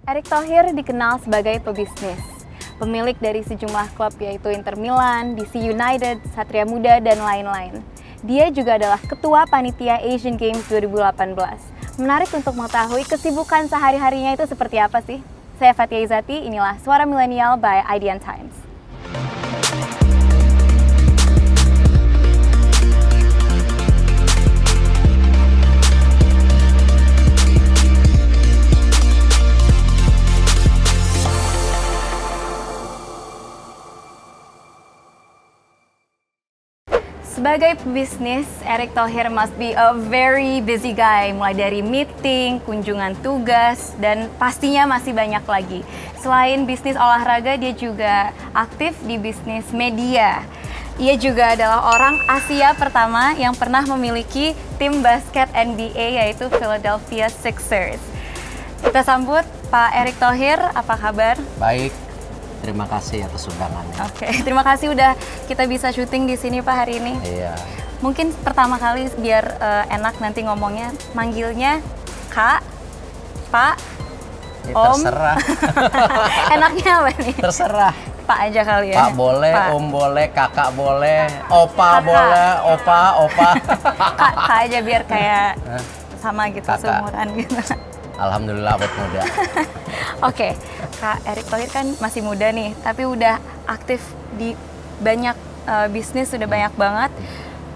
Erick Thohir dikenal sebagai pebisnis, pemilik dari sejumlah klub yaitu Inter Milan, DC United, Satria Muda, dan lain-lain. Dia juga adalah ketua panitia Asian Games 2018. Menarik untuk mengetahui kesibukan sehari-harinya itu seperti apa sih? Saya Fathia Izati, inilah Suara Milenial by IDN Times. Sebagai pebisnis, Erick Thohir must be a very busy guy, mulai dari meeting, kunjungan tugas, dan pastinya masih banyak lagi. Selain bisnis olahraga, dia juga aktif di bisnis media. Ia juga adalah orang Asia pertama yang pernah memiliki tim basket NBA yaitu Philadelphia Sixers. Kita sambut Pak Erick Thohir, apa kabar? Baik. Terima kasih atas undangannya. Oke, terima kasih udah kita bisa syuting di sini Pak hari ini. Iya. Mungkin pertama kali biar enak nanti ngomongnya, manggilnya Kak, Pak, Ya, Om. terserah. Enaknya apa nih? Terserah. Pak aja kali ya. Pak boleh, Pak. Om boleh, kakak boleh, opa Kakak. boleh, opa. Kak aja biar kayak sama gitu, Kakak. seumuran gitu. Alhamdulillah awet muda. Oke, Kak Erick Thohir kan masih muda nih, tapi udah aktif di banyak bisnis, sudah banyak banget.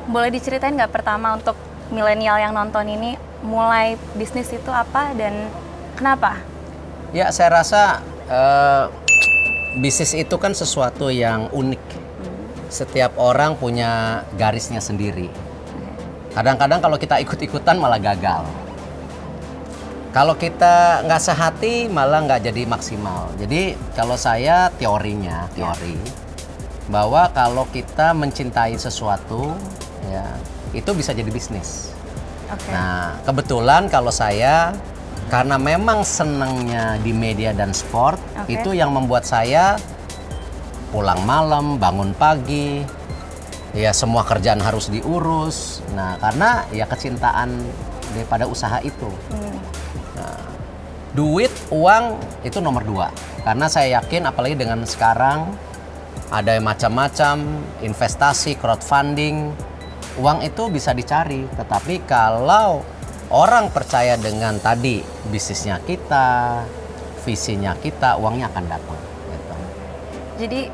Boleh diceritain nggak pertama untuk milenial yang nonton ini, mulai bisnis itu apa dan kenapa? Ya, saya rasa bisnis itu kan sesuatu yang unik. Setiap orang punya garisnya sendiri. Kadang-kadang kalau kita ikut-ikutan malah gagal. Kalau kita nggak sehati malah nggak jadi maksimal. Jadi kalau saya teori bahwa kalau kita mencintai sesuatu, ya itu bisa jadi bisnis. Oke. Nah kebetulan kalau saya karena memang senangnya di media dan sport, itu yang membuat saya pulang malam, bangun pagi, ya semua kerjaan harus diurus. Nah karena ya kecintaan daripada usaha itu. Duit, uang itu nomor 2. Karena saya yakin apalagi dengan sekarang ada macam-macam investasi, crowdfunding, uang itu bisa dicari. Tetapi kalau orang percaya dengan tadi bisnisnya kita, visinya kita, uangnya akan datang. Gitu. Jadi,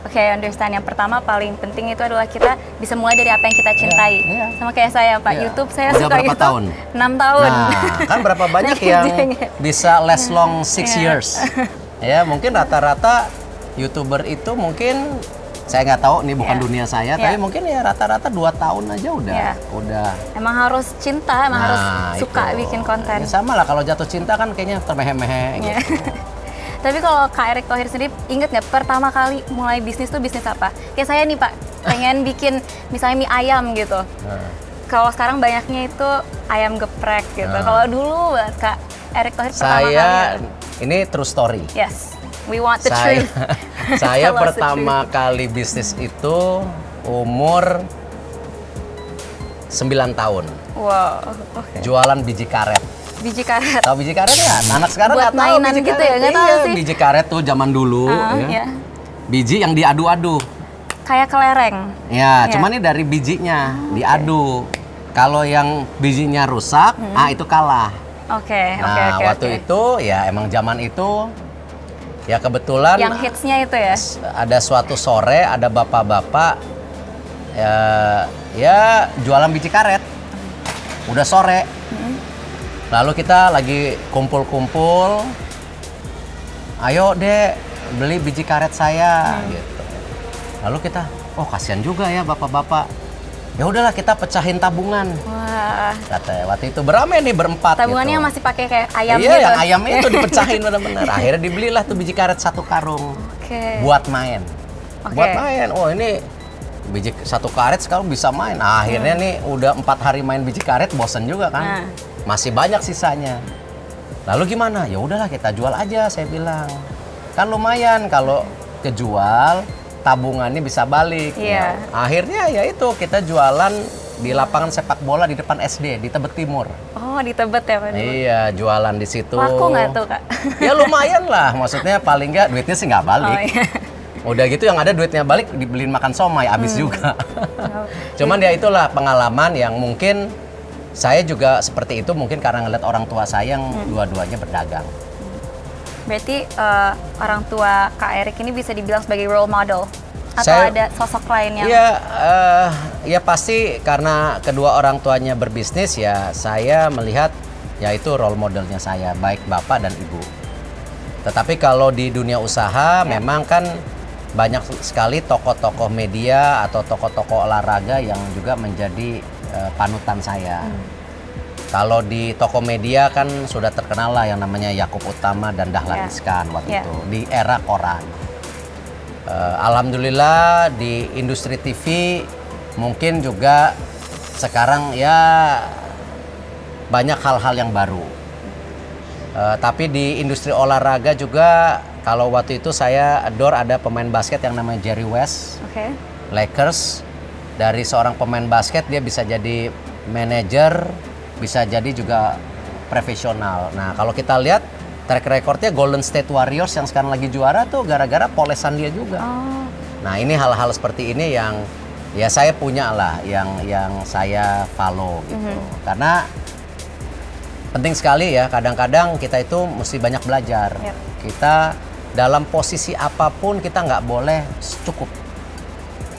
oke, understand. Yang pertama paling penting itu adalah kita bisa mulai dari apa yang kita cintai. Iya. Sama kayak saya, Pak. Iya. YouTube, saya Udah suka berapa YouTube. tahun? 6 tahun. Nah, kan berapa banyak yang bisa last long 6 Iya. years. Ya, mungkin rata-rata YouTuber itu mungkin saya nggak tahu nih bukan Iya. dunia saya, Iya. tapi mungkin ya rata-rata 2 tahun aja Iya. udah. Emang harus cinta, emang harus suka itu. bikin konten. Ya, sama lah kalau jatuh cinta kan kayaknya termehe-mehe Iya. gitu. Tapi kalau Kak Erick Thohir sendiri, inget nggak pertama kali mulai bisnis tuh bisnis apa? Kayak saya nih Pak, pengen bikin misalnya mie ayam gitu. Kalau sekarang banyaknya itu ayam geprek gitu. Kalau dulu Kak Erick Thohir pertama kali. Ini true story. Yes, we want the Saya, truth. saya Tell us the pertama kali bisnis itu umur 9 tahun. Wow, oke. Jualan biji karet. Biji karet. Tahu biji karet ya? Anak sekarang Buat nggak tahu mainan biji gitu karet. ya? Nggak tahu Iya, sih. biji karet tuh zaman dulu. Ya. Biji yang diadu-adu. Kayak kelereng. Ya, Ya. cuman ini dari bijinya diadu. Kalau yang bijinya rusak, itu kalah. Oke, Nah, waktu itu ya emang zaman itu ya kebetulan Yang hitsnya itu ya? ada suatu sore ada bapak-bapak ya jualan biji karet. Udah sore. Lalu kita lagi kumpul-kumpul. Ayo Dek, beli biji karet saya gitu. Lalu kita, oh kasihan juga ya bapak-bapak. Ya udahlah kita pecahin tabungan. Wah, Katanya waktu itu beramai nih berempat tabungannya gitu. yang masih pakai kayak ayam Iya, gitu. yang ayamnya itu dipecahin benar-benar. Akhirnya dibelilah tuh biji karet 1 karung. Oke. Buat main. Oke. Buat main. Oh, ini biji 1 karet sekarang bisa main. Nah, akhirnya nih udah 4 hari main biji karet bosen juga kan. Masih banyak sisanya. Lalu gimana? Ya udahlah kita jual aja saya bilang. Kan lumayan kalau kejual tabungannya bisa balik. Iya. Nah, akhirnya ya itu kita jualan di lapangan sepak bola di depan SD di Tebet Timur. Oh, di Tebet ya Pak? Iya, jualan di situ. Laku nggak tuh Kak? Ya lumayan lah, maksudnya paling nggak duitnya sih nggak balik. Oh iya. Udah gitu yang ada duitnya balik dibeliin makan somai, habis juga. Oh. Cuman ya itulah pengalaman yang mungkin saya juga seperti itu mungkin karena ngeliat orang tua saya yang dua-duanya berdagang. Berarti orang tua Kak Erik ini bisa dibilang sebagai role model atau Saya- ada sosok lain yang Iya, ya pasti karena kedua orang tuanya berbisnis ya saya melihat ya itu role modelnya saya, baik bapak dan ibu. Tetapi kalau di dunia usaha memang kan banyak sekali tokoh-tokoh media atau tokoh-tokoh olahraga yang juga menjadi panutan saya. Kalau di toko media kan sudah terkenal lah yang namanya Yakub Utama dan Dahlan Ya. Iskan waktu Ya. itu di era koran. Alhamdulillah di industri TV mungkin juga sekarang ya banyak hal-hal yang baru. Tapi di industri olahraga juga kalau waktu itu saya adore ada pemain basket yang namanya Jerry West, Oke. Lakers. Dari seorang pemain basket dia bisa jadi manajer, bisa jadi juga profesional. Nah kalau kita lihat track recordnya Golden State Warriors yang sekarang lagi juara tuh gara-gara polesan dia juga. Oh, Nah ini hal-hal seperti ini yang ya saya punya lah, yang saya follow gitu. Karena penting sekali ya, kadang-kadang kita itu mesti banyak belajar. Yep. Kita dalam posisi apapun kita nggak boleh cukup.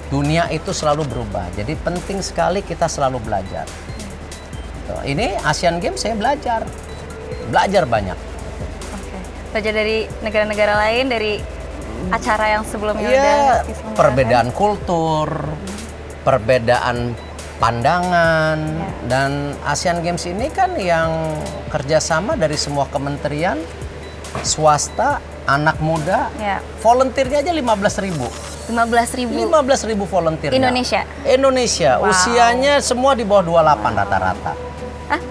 Dunia itu selalu berubah, jadi penting sekali kita selalu belajar. Tuh, ini Asian Games saya belajar banyak. oke. Belajar dari negara-negara lain, dari acara yang sebelumnya udah Iya, diselenggarakan. perbedaan kultur, perbedaan pandangan, Ya. dan Asian Games ini kan yang kerjasama dari semua kementerian, swasta, anak muda, Ya. volunteernya aja 15.000. 15.000 15.000 volunteer. Indonesia? Indonesia, Wow. usianya semua di bawah 28 rata-rata. Ah,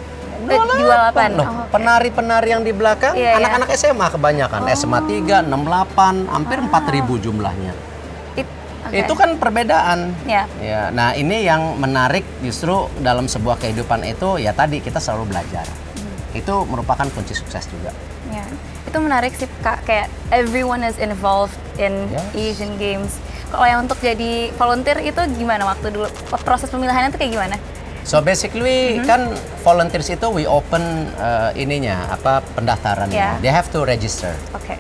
28 28. loh. Oh, oke. Penari-penari yang di belakang Iya, iya. anak-anak SMA kebanyakan, SMA 3, 68, hampir 4.000 jumlahnya. Oke. Itu kan perbedaan. Ya. Ya, nah ini yang menarik justru dalam sebuah kehidupan itu ya tadi kita selalu belajar. Itu merupakan kunci sukses juga. Ya, itu menarik sih Kak, kayak everyone is involved in Yes. Asian Games. Kalau yang untuk jadi volunteer itu gimana waktu dulu? Proses pemilihannya itu kayak gimana? So basically kan volunteers itu we open ininya apa pendaftarannya. Yeah. They have to register. Oke.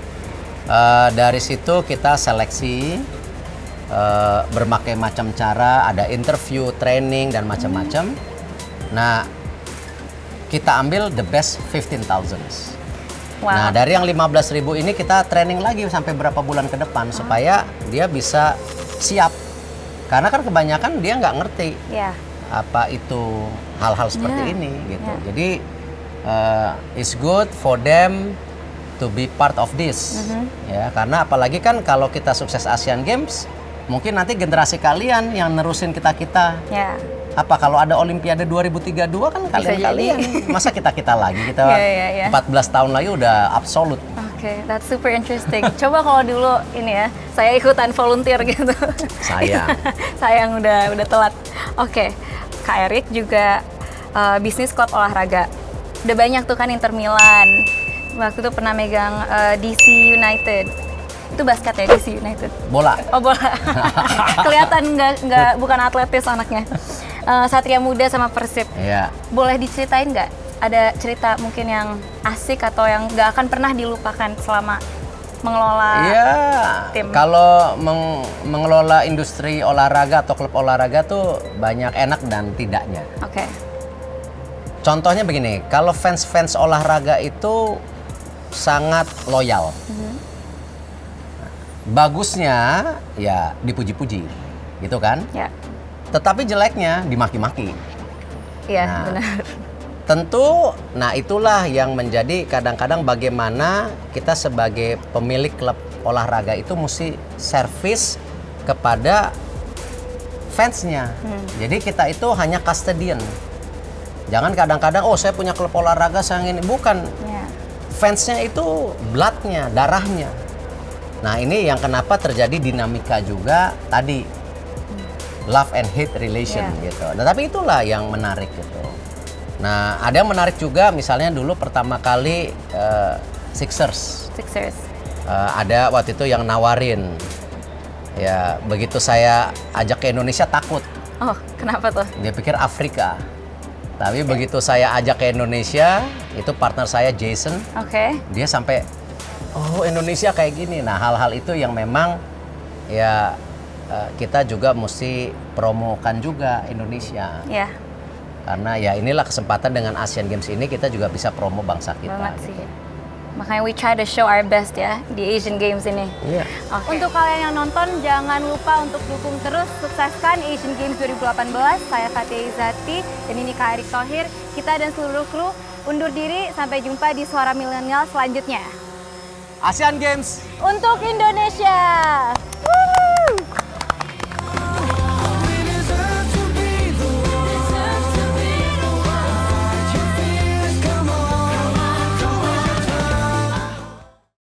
Dari situ kita seleksi berbagai macam cara, ada interview, training dan macam-macam. Nah, kita ambil the best 15,000. Wow. Nah, dari yang 15.000 ini kita training lagi sampai berapa bulan ke depan supaya dia bisa siap. Karena kan kebanyakan dia nggak ngerti Ya. apa itu hal-hal seperti Yeah. ini gitu. Yeah. Jadi it's good for them to be part of this. Ya, karena apalagi kan kalau kita sukses Asian Games, mungkin nanti generasi kalian yang nerusin kita-kita. Ya. Apa kalau ada Olimpiade 2032 kan kalian-kalian. Masa kita-kita lagi? Kita Iya, iya, iya. 14 tahun lagi udah absolut. Oke, that's super interesting. Coba kalau dulu ini ya, saya ikutan volunteer gitu. Sayang. Sayang udah telat. Oke, Kak Erik juga bisnis klub olahraga. Udah banyak tuh kan Inter Milan. Waktu itu pernah megang DC United. Itu basket ya DC United. Bola. Oh bola. Kelihatan nggak bukan atletis anaknya. Satria Muda sama Persib. Iya. Boleh diceritain nggak? Ada cerita mungkin yang asik atau yang nggak akan pernah dilupakan selama mengelola Iya. tim. Kalau mengelola industri olahraga atau klub olahraga tuh banyak enak dan tidaknya. Oke. Contohnya begini, kalau fans-fans olahraga itu sangat loyal. Bagusnya ya dipuji-puji, gitu kan? Ya. Tetapi jeleknya dimaki-maki. Iya, Nah. benar. Tentu, nah itulah yang menjadi kadang-kadang bagaimana kita sebagai pemilik klub olahraga itu mesti servis kepada fansnya. Jadi kita itu hanya custodian. Jangan kadang-kadang, oh saya punya klub olahraga, saya ini. Bukan. Ya. Fansnya itu bloodnya, darahnya. Nah ini yang kenapa terjadi dinamika juga tadi. love and hate relation gitu. Nah, tapi itulah yang menarik gitu. Nah, ada yang menarik juga misalnya dulu pertama kali Sixers. Ada waktu itu yang nawarin. Ya, begitu saya ajak ke Indonesia takut. Oh, kenapa tuh? Dia pikir Afrika. Tapi begitu saya ajak ke Indonesia, itu partner saya Jason. Dia sampai, oh Indonesia kayak gini. Nah, hal-hal itu yang memang ya kita juga mesti promokan juga Indonesia. Karena ya inilah kesempatan dengan Asian Games ini kita juga bisa promo bangsa kita. Banget sih. Makanya we try to show our best ya di Asian Games ini. Untuk kalian yang nonton, jangan lupa untuk dukung terus, sukseskan Asian Games 2018. Saya Fatia Izati dan ini Kak Erick Thohir. Kita dan seluruh kru undur diri. Sampai jumpa di Suara Milenial selanjutnya. Asian Games Untuk Indonesia!